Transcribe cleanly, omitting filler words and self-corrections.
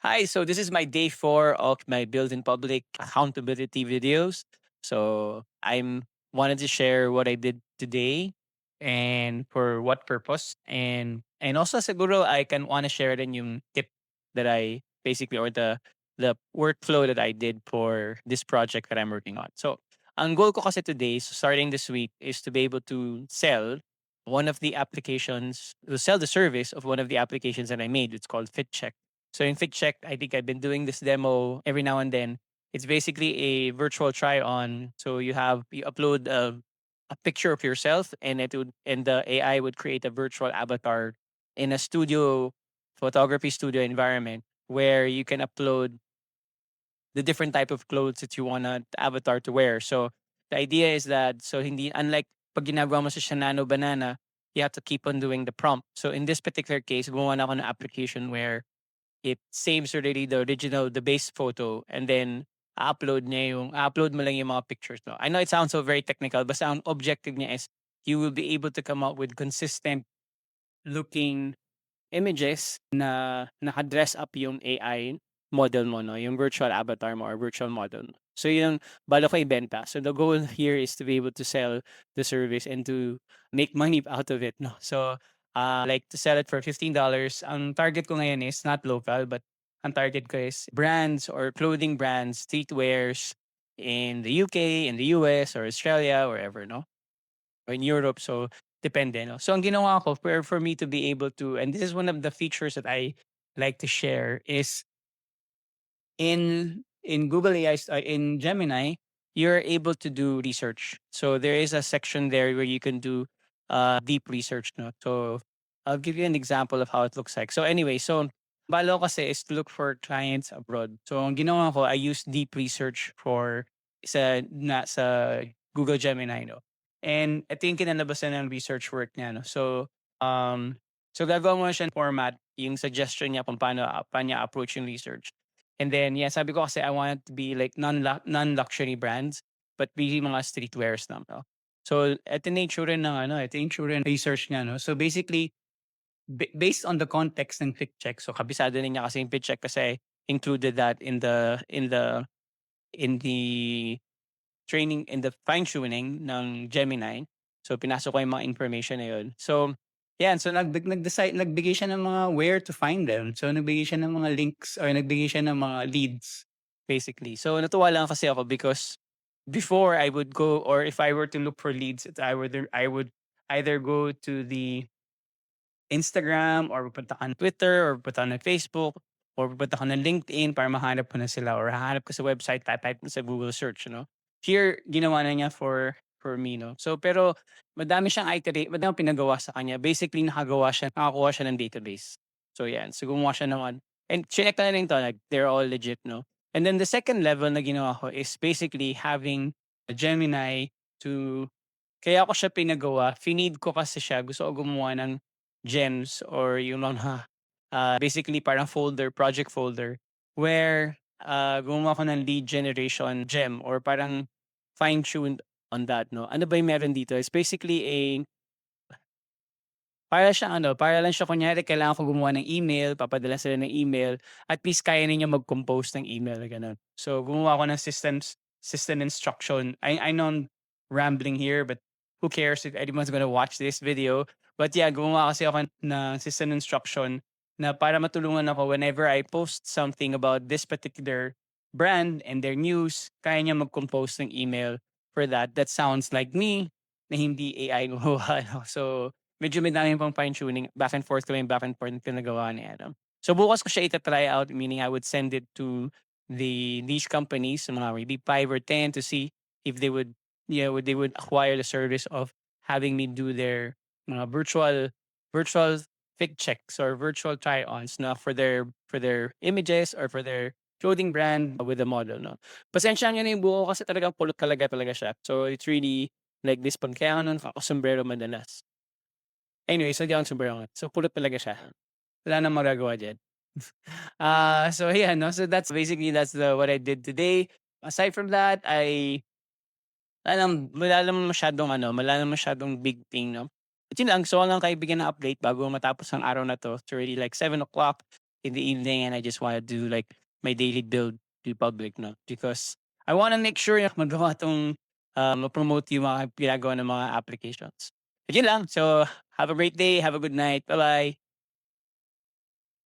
Hi, so this is my day 4 of my build in public accountability videos. So I'm wanted to share what I did today and for what purpose. And also siguro I can want to share din yung tip that I basically or the workflow that I did for this project that I'm working on. So ang goal ko kasi today, so starting this week, is to be able to sell one of the applications, to sell the service of one of the applications that I made. It's called FitCheck. So in FitCheck, I think I've been doing this demo every now and then. It's basically a virtual try on. So you upload a picture of yourself and the AI would create a virtual avatar in a studio photography studio environment where you can upload the different type of clothes that you want the avatar to wear. So the idea is that so hindi unlike pag ginagawa mo sa Nano Banana, you have to keep on doing the prompt. So in this particular case, gumawa na ako ng application where it saves already the original, the base photo, and then upload mo lang yung mga pictures. No? I know it sounds so very technical, but ang objective niya is you will be able to come up with consistent looking images na naka-dress up yung AI model mo, no? Yung virtual avatar mo or virtual model mo. So yung bala ko ibenta. So the goal here is to be able to sell the service and to make money out of it, no? So like to sell it for $15. Ang target ko ngayon is not local, but ang target ko is brands or clothing brands, streetwears in the UK, in the US, or Australia, wherever, no? Or in Europe. So, depende, no? So, ang ginawa ko for me to be able to, and this is one of the features that I like to share is in Google AI, in Gemini, you're able to do research. So, there is a section there where you can do deep research, no? So, I'll give you an example of how it looks like. So, anyway, so, balo kasi is to look for clients abroad. So, ang ginawa ko, I use deep research for sa Google Gemini, no? And ito yung kinalabasan ng research work niya, no? Um, so gagawa mo siya ng format, yung suggestion niya kung paano niya approach yung research. And then, yeah, sabi ko kasi I want it to be like non-luxury brands, but really mga streetwears lang, no? So, ito na yung itsura ng ito yung itsura ng research niya, no? So basically, based on the context ng fit check, so kabisado na niya kasi yung fit check kasi included that in the training in the fine-tuning ng Gemini. So, pinasok ko yung mga information na yun. So, yan. So, nagbigay siya ng mga where to find them. So, nagbigay siya ng mga links or nagbigay siya ng mga leads, basically. So, natuwa lang kasi ako because before I would go or if I were to look for leads, I would either go to the Instagram or pupunta ka ng Twitter or pupunta ka ng Facebook or pupunta ka ng LinkedIn para mahanap ko na sila or hahanap ko sa website, type mo sa Google search, no? Here, ginawa na niya for me, no? So, pero madami pinagawa sa kanya. Basically, nakakuha siya ng database. So, yan. So, gumawa siya naman. And chinek na rin to, like, they're all legit, no? And then the second level na ginawa ko is basically having a Gemini to kaya ko siya pinagawa, fineed ko kasi siya, gusto ko gumawa ng gems or yung mga, basically parang project folder where, gumawa ko ng lead generation gem or parang fine-tuned on that, no? Ano ba yung meron dito? It's basically para lang siya kunyari kailangan ko gumawa ng email, papadala sila ng email, at least kaya niya mag-compose ng email, gano'n. So, gumawa ako ng system instruction. I know I'm rambling here, but who cares if anyone's gonna watch this video. But yeah, gumawa kasi ako ng system instruction na para matulungan ako whenever I post something about this particular brand and their news, kaya niya mag-compose ng email for that. That sounds like me na hindi AI gumawa, no? So, medyo madami pang fine-tuning, back and forth yung pinagawa ni Adam. So bukas ko siya ita-try out, meaning I would send it to these companies, mga maybe 5 or 10 to see if they would acquire the service of having me do their mga virtual fit checks or virtual try-ons na for their images or for their clothing brand with the model, no. Pasensya niyo na yung buhok ko kasi talagang pulot talaga siya. So it's really like this pag kaya ako nun naka-sombrero madalas. Anyway, so di ako sobrang so pulot talaga siya. Wala nang magagawa diyan. So yeah, no, so that's what I did today. Aside from that, wala naman masyadong big thing, no. At yun lang, gusto ko lang kayo bigyan ng update bago matapos ang araw na 'to. It's already like 7 o'clock. in the evening and I just want to do like my daily build to public, no? Because I want to make sure na magawa tong ma-promote yung mga ginagawa ng mga applications. Yun lang. So, have a great day. Have a good night. Bye-bye.